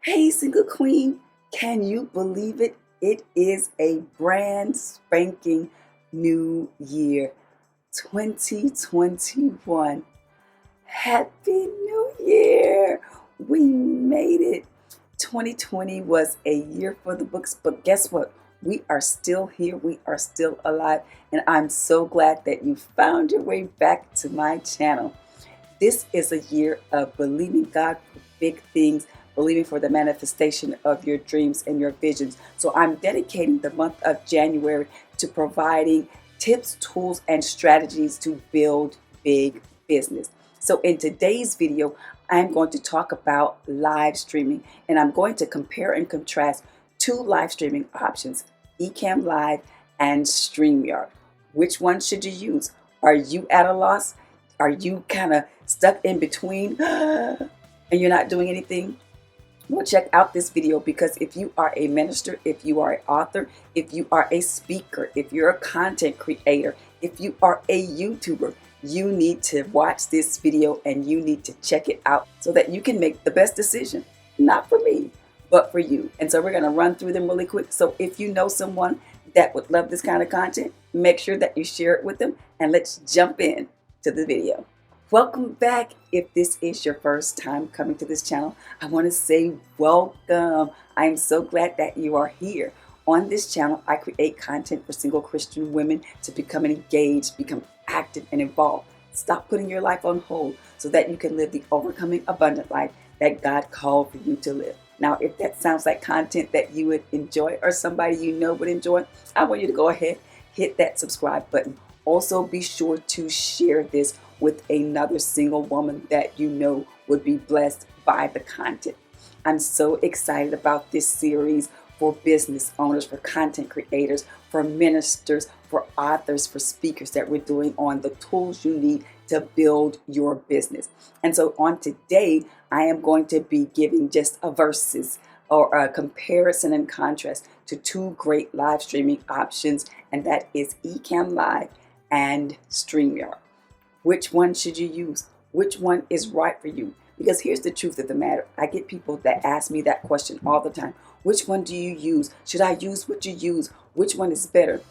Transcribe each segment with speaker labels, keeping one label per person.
Speaker 1: Hey, single queen, can you believe it? It is a brand spanking new year, 2021. Happy New Year! We made it. 2020 was a year for the books, but guess what? We are still here, we are still alive, and I'm so glad that you found your way back to my channel. This is a year of believing God for big things, believing for the manifestation of your dreams and your visions. So I'm dedicating the month of January to providing tips, tools, and strategies to build big business. So in today's video, I'm going to talk about live streaming, and I'm going to compare and contrast two live streaming options, Ecamm Live and StreamYard. Which one should you use? Are you at a loss? Are you kind of stuck in between and you're not doing anything? Well, check out this video, because if you are a minister, if you are an author, if you are a speaker, if you're a content creator, if you are a YouTuber, you need to watch this video and you need to check it out so that you can make the best decision. Not for me, but for you. And so we're going to run through them really quick. So if you know someone that would love this kind of content, make sure that you share it with them, and let's jump in to the video. Welcome back. If this is your first time coming to this channel, I want to say welcome. I am so glad that you are here. On this channel, I create content for single Christian women to become engaged, become active and involved. Stop putting your life on hold so that you can live the overcoming abundant life that God called for you to live. Now, if that sounds like content that you would enjoy or somebody you know would enjoy, I want you to go ahead, hit that subscribe button. Also, be sure to share this with another single woman that you know would be blessed by the content. I'm so excited about this series for business owners, for content creators, for ministers, for authors, for speakers that we're doing on the tools you need to build your business. And so on today, I am going to be giving just a verses or a comparison and contrast to two great live streaming options, and that is Ecamm Live and StreamYard. Which one should you use? Which one is right for you? Because here's the truth of the matter. I get people that ask me that question all the time. Which one do you use? Should I use what you use? Which one is better?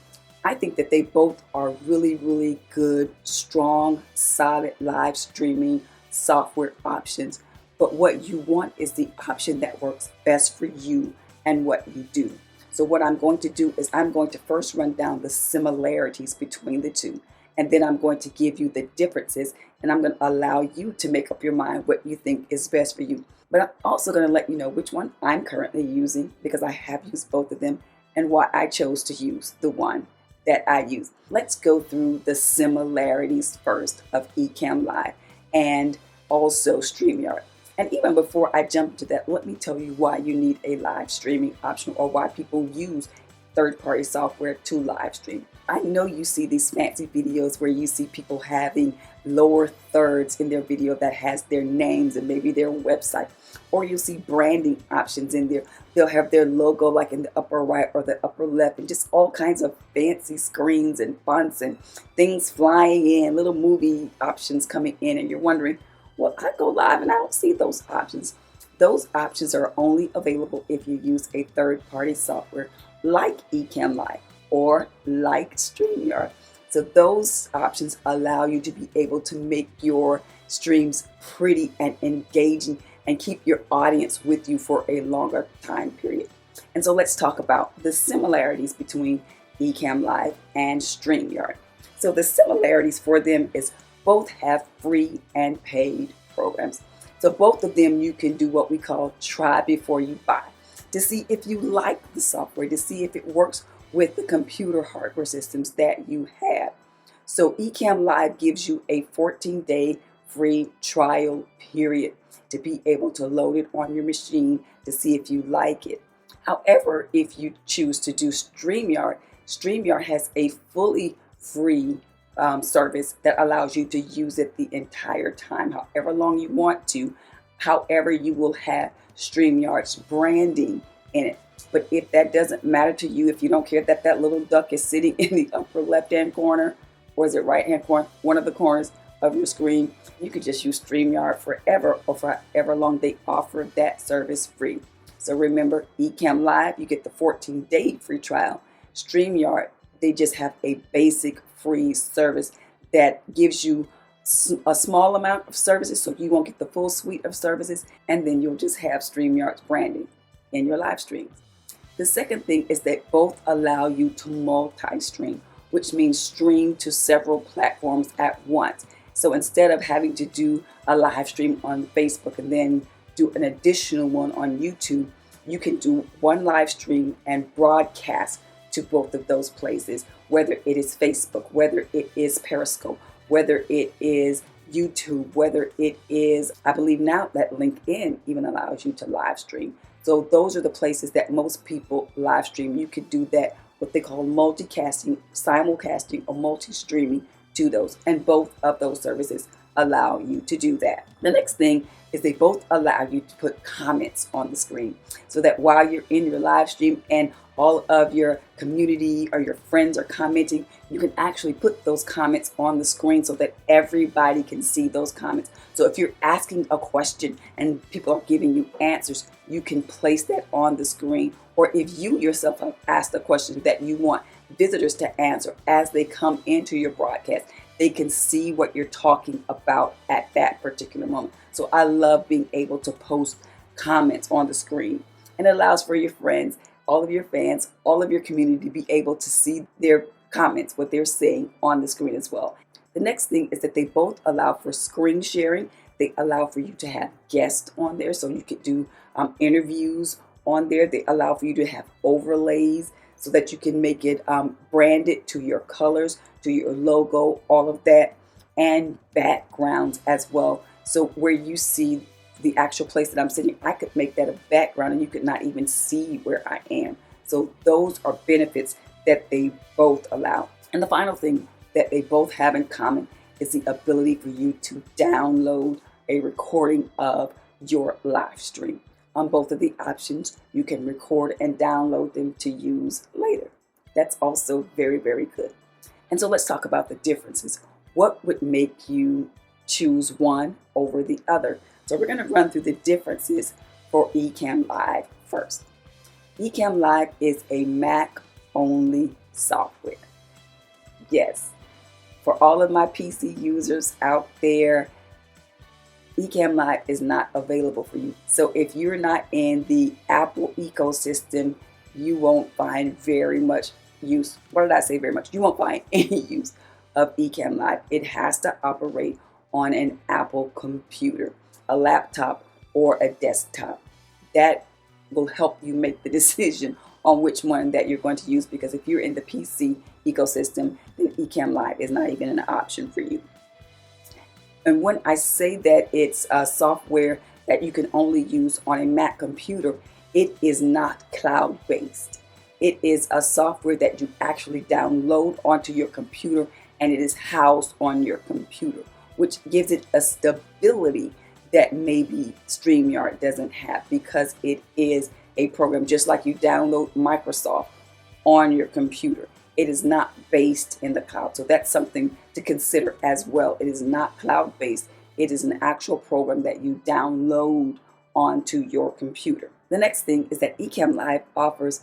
Speaker 1: I think that they both are really, really good, strong, solid live streaming software options. But what you want is the option that works best for you and what you do. So what I'm going to do is I'm going to first run down the similarities between the two. And then I'm going to give you the differences, and I'm going to allow you to make up your mind what you think is best for you. But I'm also going to let you know which one I'm currently using, because I have used both of them, and why I chose to use the one that I use. Let's go through the similarities first of Ecamm Live and also StreamYard. And even before I jump to that, let me tell you why you need a live streaming option, or why people use third-party software to live stream. I know you see these fancy videos where you see people having lower thirds in their video that has their names and maybe their website, or you see branding options in there. They'll have their logo like in the upper right or the upper left, and just all kinds of fancy screens and fonts and things flying in, little movie options coming in, and you're wondering, well, I go live and I don't see those options. Those options are only available if you use a third-party software like Ecamm Live or like StreamYard. So those options allow you to be able to make your streams pretty and engaging and keep your audience with you for a longer time period. And so let's talk about the similarities between Ecamm Live and StreamYard. So the similarities for them is both have free and paid programs. So both of them you can do what we call try before you buy, to see if you like the software, to see if it works with the computer hardware systems that you have. So Ecamm Live gives you a 14-day free trial period to be able to load it on your machine to see if you like it. However, if you choose to do StreamYard, StreamYard has a fully free service that allows you to use it the entire time, however long you want to. However, you will have StreamYard's branding in it. But if that doesn't matter to you, if you don't care that that little duck is sitting in the upper left-hand corner, or is it right-hand corner, one of the corners of your screen, you could just use StreamYard forever, or for however long they offer that service free. So remember, Ecamm Live, you get the 14-day free trial. StreamYard, they just have a basic free service that gives you a small amount of services, so you won't get the full suite of services, and then you'll just have StreamYard's branding in your live streams. The second thing is that both allow you to multi-stream, which means stream to several platforms at once. So instead of having to do a live stream on Facebook and then do an additional one on YouTube, you can do one live stream and broadcast to both of those places, whether it is Facebook, whether it is Periscope, whether it is YouTube, whether it is, I believe now that LinkedIn even allows you to live stream. So those are the places that most people live stream. You could do that, what they call multicasting, simulcasting, or multi-streaming to those. And both of those services allow you to do that. The next thing is they both allow you to put comments on the screen so that while you're in your live stream and all of your community or your friends are commenting, you can actually put those comments on the screen so that everybody can see those comments. So if you're asking a question and people are giving you answers, you can place that on the screen. Or if you yourself have asked a question that you want visitors to answer as they come into your broadcast, they can see what you're talking about at that particular moment. So I love being able to post comments on the screen, and it allows for your friends, all of your fans, all of your community to be able to see their comments, what they're saying on the screen as well. The next thing is that they both allow for screen sharing. They allow for you to have guests on there, so you could do interviews on there. They allow for you to have overlays so that you can make it branded to your colors, to your logo, all of that, and backgrounds as well. So where you see the actual place that I'm sitting, I could make that a background and you could not even see where I am. So those are benefits that they both allow. And the final thing that they both have in common is the ability for you to download a recording of your live stream. On both of the options, you can record and download them to use later. That's also very, very good. And so let's talk about the differences. What would make you choose one over the other? So we're going to run through the differences for Ecamm Live first. Ecamm Live is a Mac-only software. Yes, for all of my PC users out there, Ecamm Live is not available for you. So if you're not in the Apple ecosystem, you won't find very much use. What did I say very much? You won't find any use of Ecamm Live. It has to operate on an Apple computer, a laptop, or a desktop. That will help you make the decision on which one that you're going to use, because if you're in the PC ecosystem, then Ecamm Live is not even an option for you. And when I say that it's a software that you can only use on a Mac computer, it is not cloud-based. It is a software that you actually download onto your computer, and it is housed on your computer, which gives it a stability that maybe StreamYard doesn't have, because it is a program just like you download Microsoft on your computer. It is not based in the cloud. So that's something to consider as well. It is not cloud-based. It is an actual program that you download onto your computer. The next thing is that Ecamm Live offers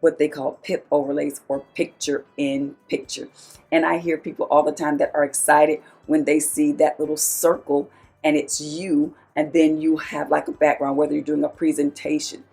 Speaker 1: what they call PIP overlays, or picture in picture. And I hear people all the time that are excited when they see that little circle and it's you, and then you have like a background, whether you're doing a presentation.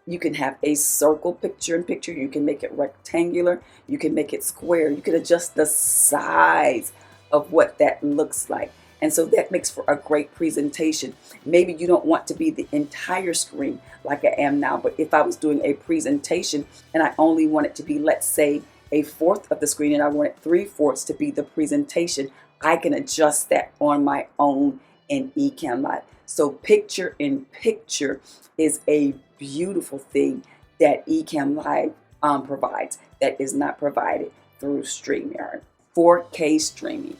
Speaker 1: You can have a circle picture in picture. You can make it rectangular. You can make it square. You can adjust the size of what that looks like. And so that makes for a great presentation. Maybe you don't want to be the entire screen like I am now, but if I was doing a presentation and I only want it to be, let's say, a fourth of the screen, and I want it 3/4 to be the presentation, I can adjust that on my own in Ecamm Live. So picture in picture is a beautiful thing that Ecamm Live provides that is not provided through StreamYard. 4K streaming.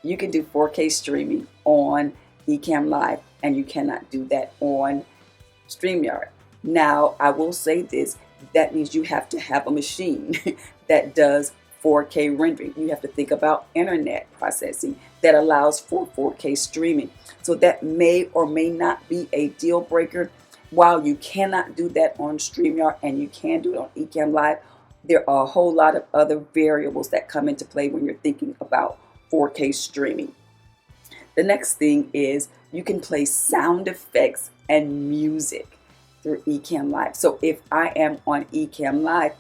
Speaker 1: You can do 4K streaming on Ecamm Live, and you cannot do that on StreamYard. Now, I will say this, that means you have to have a machine that does 4K rendering. You have to think about internet processing that allows for 4K streaming. So that may or may not be a deal breaker. while you cannot do that on StreamYard and you can do it on Ecamm Live, there are a whole lot of other variables that come into play when you're thinking about 4K streaming. The next thing is you can play sound effects and music through Ecamm Live. So if I am on Ecamm Live,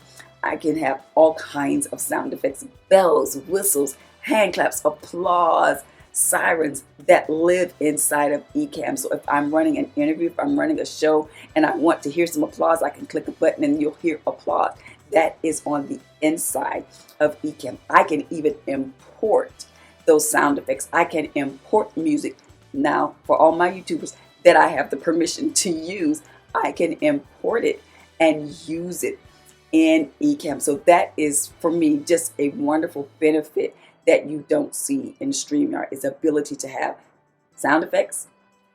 Speaker 1: I can have all kinds of sound effects, bells, whistles, hand claps, applause, sirens that live inside of Ecamm. So if I'm running an interview, if I'm running a show and I want to hear some applause, I can click a button and you'll hear applause. That is on the inside of Ecamm. I can even import those sound effects. I can import music. Now, for all my YouTubers that I have the permission to use, I can import it and use it in Ecamm. So that is, for me, just a wonderful benefit that you don't see in StreamYard, is the ability to have sound effects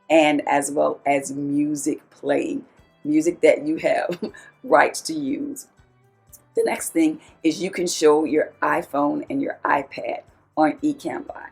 Speaker 1: and as well as music playing, music that you have rights to use. The next thing is you can show your iPhone and your iPad on Ecamm Live.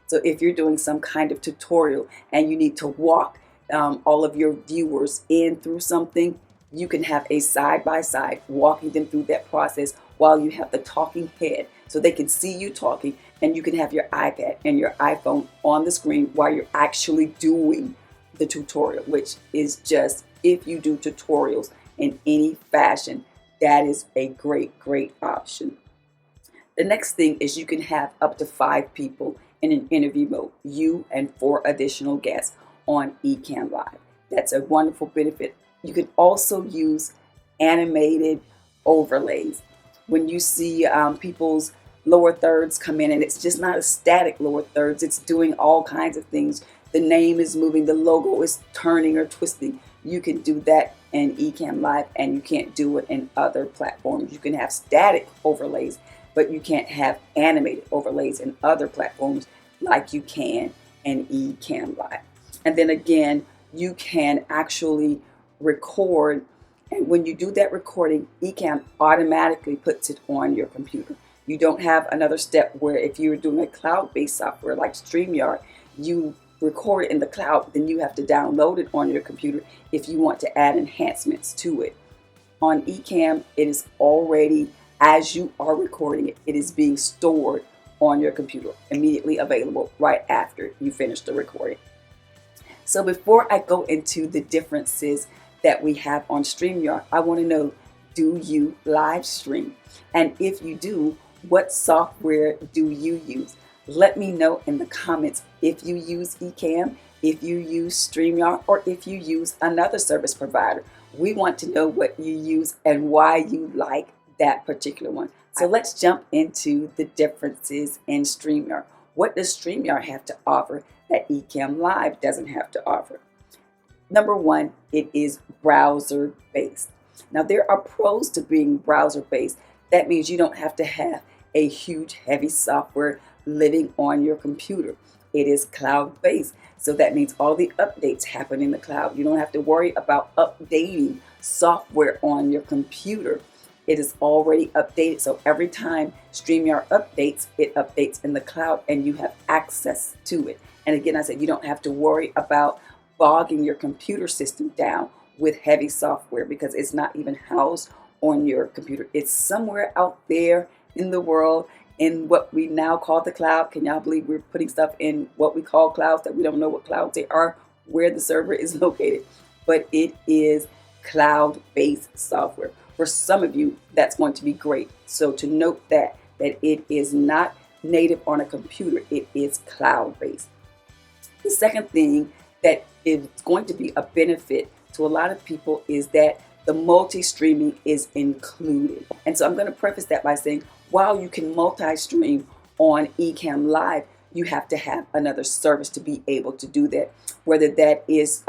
Speaker 1: So if you're doing some kind of tutorial and you need to walk all of your viewers in through something, you can have a side-by-side walking them through that process while you have the talking head so they can see you talking, and you can have your iPad and your iPhone on the screen while you're actually doing the tutorial, which is just, if you do tutorials in any fashion, that is a great, great option. The next thing is you can have up to 5 people in an interview mode, you and 4 additional guests on Ecamm Live. That's a wonderful benefit. You can also use animated overlays. When you see people's lower thirds come in, and it's just not a static lower thirds, it's doing all kinds of things. The name is moving, the logo is turning or twisting. You can do that in Ecamm Live, and you can't do it in other platforms. You can have static overlays, but you can't have animated overlays in other platforms like you can in Ecamm Live. And then again, you can actually record, and when you do that recording, Ecamm automatically puts it on your computer. You don't have another step where if you're doing a cloud-based software like StreamYard, you record it in the cloud, then you have to download it on your computer if you want to add enhancements to it. On Ecamm, it is already, as you are recording it, it is being stored on your computer, immediately available right after you finish the recording. So before I go into the differences that we have on StreamYard, I want to know, do you live stream? And if you do, what software do you use? Let me know in the comments if you use Ecamm, if you use StreamYard, or if you use another service provider. We want to know what you use and why you like that particular one. So let's jump into the differences in StreamYard. What does StreamYard have to offer that Ecamm Live doesn't have to offer? Number one, it is browser-based. Now, there are pros to being browser-based. That means you don't have to have a huge, heavy software living on your computer. It is cloud-based, so that means all the updates happen in the cloud. You don't have to worry about updating software on your computer. It is already updated, so every time StreamYard updates, it updates in the cloud and you have access to it. And again, I said you don't have to worry about bogging your computer system down with heavy software because it's not even housed on your computer. It's somewhere out there in the world in what we now call the cloud. Can y'all believe we're putting stuff in what we call clouds that we don't know what clouds they are, where the server is located? But it is cloud-based software. For some of you, that's going to be great. So to note that it is not native on a computer, it is cloud-based. The second thing that is going to be a benefit to a lot of people is that the multi-streaming is included. And so I'm going to preface that by saying, while you can multi-stream on Ecamm Live, you have to have another service to be able to do that. Whether that is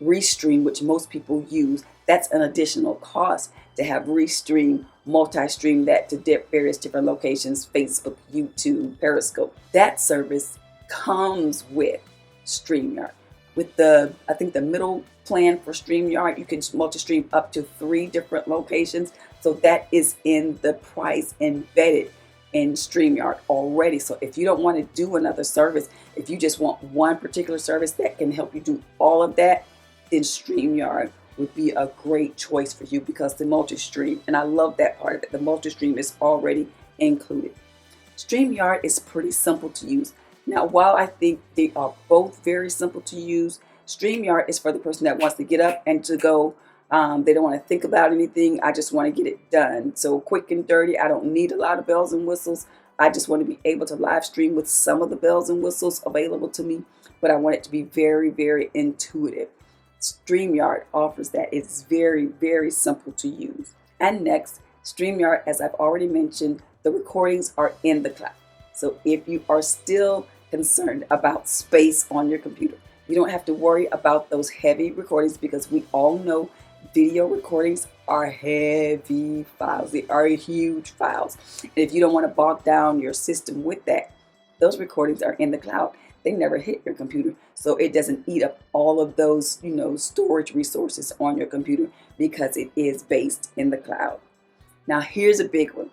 Speaker 1: Restream, which most people use, that's an additional cost to have Restream, multi-stream that to various different locations, Facebook, YouTube, Periscope. That service comes with StreamYard. With I think the middle plan for StreamYard, you can multi-stream up to 3 different locations. So that is in the price embedded in StreamYard already. So if you don't want to do another service, if you just want one particular service that can help you do all of that, then StreamYard would be a great choice for you because the multi-stream, and I love that part of it, the multi-stream is already included. StreamYard is pretty simple to use. Now, while I think they are both very simple to use, StreamYard is for the person that wants to get up and to go. They don't want to think about anything. I just want to get it done. So quick and dirty. I don't need a lot of bells and whistles. I just want to be able to live stream with some of the bells and whistles available to me, but I want it to be very, very intuitive. StreamYard offers that. It's very, very simple to use. And next, StreamYard, as I've already mentioned, the recordings are in the cloud. So if you are still concerned about space on your computer, you don't have to worry about those heavy recordings because we all know video recordings are heavy files. They are huge files. And if you don't want to bog down your system with that, those recordings are in the cloud. They never hit your computer, so it doesn't eat up all of those, storage resources on your computer because it is based in the cloud. Now, here's a big one.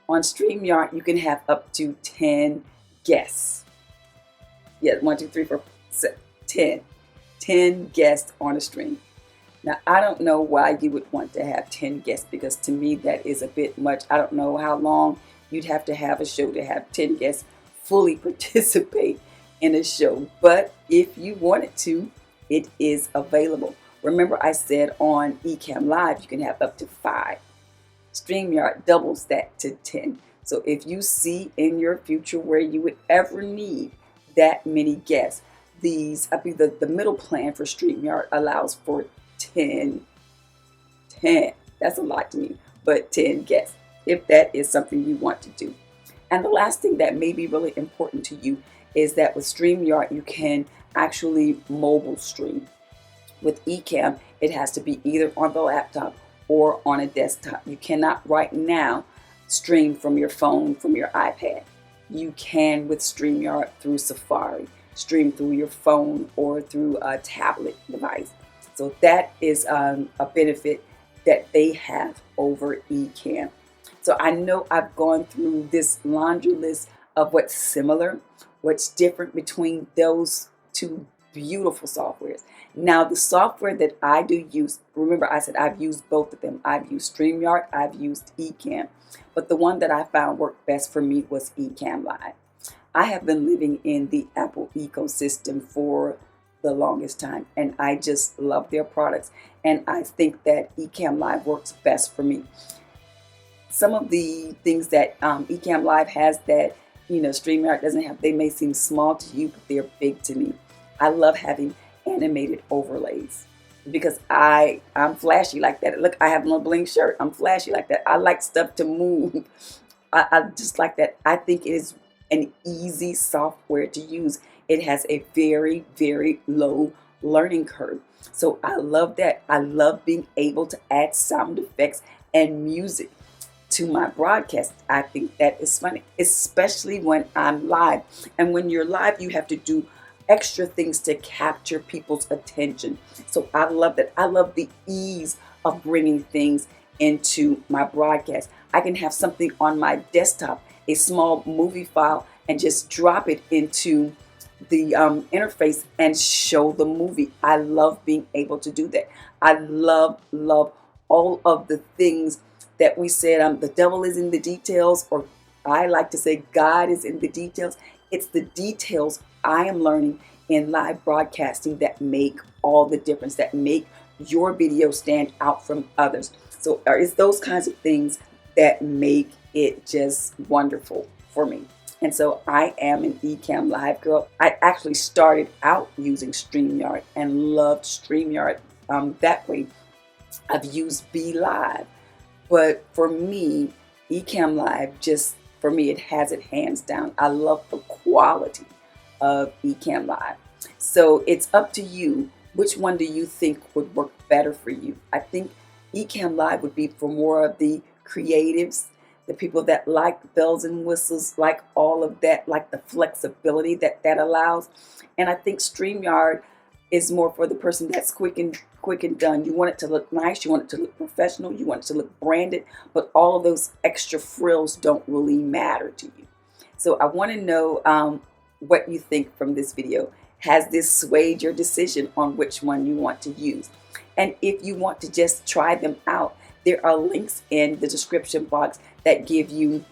Speaker 1: On StreamYard, you can have up to 10 guests. Yeah, 1, 2, 3, 4, 10. 10 guests on a stream. Now, I don't know why you would want to have 10 guests because to me that is a bit much. I don't know how long you'd have to have a show to have 10 guests fully participate in a show. But if you wanted to, it is available. Remember I said on Ecamm Live you can have up to 5. StreamYard doubles that to 10. So if you see in your future where you would ever need that many guests, the middle plan for StreamYard allows for 10. That's a lot to me, but 10 guests if that is something you want to do. And the last thing that may be really important to you is that with StreamYard you can actually mobile stream. With Ecamm, it has to be either on the laptop or on a desktop. You cannot right now stream from your phone, from your iPad. You can with StreamYard through Safari, stream through your phone or through a tablet device. So that is a benefit that they have over Ecamm. So I know I've gone through this laundry list of what's similar, what's different between those two beautiful softwares. Now, the software that I do use, remember I said I've used both of them. I've used StreamYard, I've used Ecamm, but the one that I found worked best for me was Ecamm Live. I have been living in the Apple ecosystem for the longest time, and I just love their products, and I think that Ecamm Live works best for me. Some of the things that Ecamm Live has that StreamYard doesn't have, they may seem small to you, but they're big to me. I love having animated overlays because I'm flashy like that. Look, I have a little bling shirt. I'm flashy like that. I like stuff to move. I just like that. I think it is an easy software to use. It has a very, very low learning curve. So I love that. I love being able to add sound effects and music to my broadcast. I think that is funny, especially when I'm live. And when you're live, you have to do extra things to capture people's attention. So I love that. I love the ease of bringing things into my broadcast. I can have something on my desktop, a small movie file, and just drop it into the interface and show the movie. I love being able to do that. I love all of the things that we said, the devil is in the details, or I like to say God is in the details. It's the details I am learning in live broadcasting that make all the difference, that make your video stand out from others. So it's those kinds of things that make it just wonderful for me. And so I am an Ecamm Live girl. I actually started out using StreamYard and loved StreamYard that way. I've used BeLive, but for me, Ecamm Live for me, it has it hands down. I love the quality of Ecamm Live. So it's up to you. Which one do you think would work better for you? I think Ecamm Live would be for more of the creatives, the people that like bells and whistles, like all of that, like the flexibility that allows. And I think StreamYard is more for the person that's quick and done. You want it to look nice, you want it to look professional, you want it to look branded, but all of those extra frills don't really matter to you. So I want to know what you think from this video. Has this swayed your decision on which one you want to use? And if you want to just try them out, there are links in the description box that give you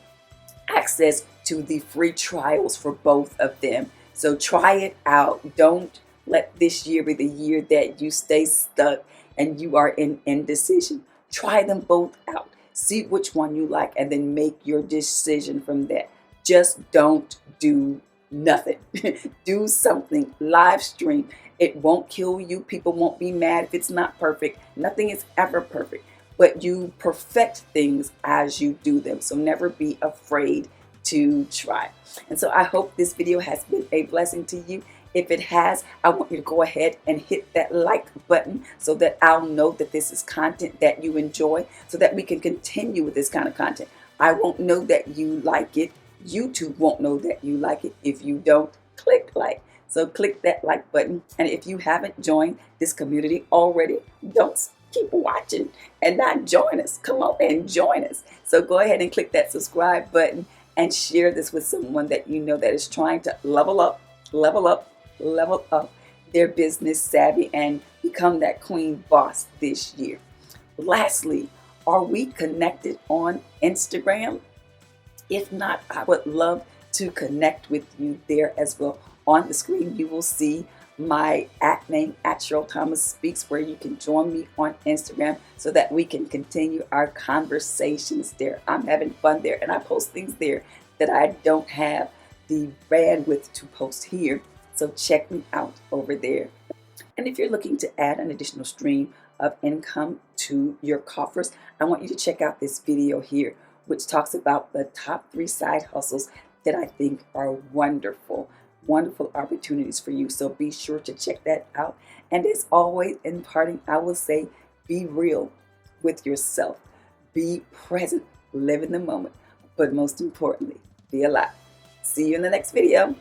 Speaker 1: access to the free trials for both of them. So try it out. Don't let this year be the year that you stay stuck and you are in indecision. Try them both out. See which one you like and then make your decision from that. Just don't do nothing. Do something. Live stream. It won't kill you. People won't be mad if it's not perfect. Nothing is ever perfect. But you perfect things as you do them. So never be afraid to try. And so I hope this video has been a blessing to you. If it has, I want you to go ahead and hit that like button so that I'll know that this is content that you enjoy, so that we can continue with this kind of content. I won't know that you like it. YouTube won't know that you like it if you don't click like. So click that like button. And if you haven't joined this community already, don't keep watching and not join us. Come on and join us. So go ahead and click that subscribe button and share this with someone that you know that is trying to level up their business savvy and become that queen boss this year. Lastly, are we connected on Instagram? If not, I would love to connect with you there as well. On the screen, you will see my @name @CherylThomasSpeaks, where you can join me on Instagram so that we can continue our conversations there. I'm having fun there, and I post things there that I don't have the bandwidth to post here. So check me out over there. And if you're looking to add an additional stream of income to your coffers, I want you to check out this video here, which talks about the top 3 side hustles that I think are wonderful opportunities for you. So be sure to check that out. And as always, in parting, I will say, be real with yourself. Be present, live in the moment, but most importantly, be alive. See you in the next video.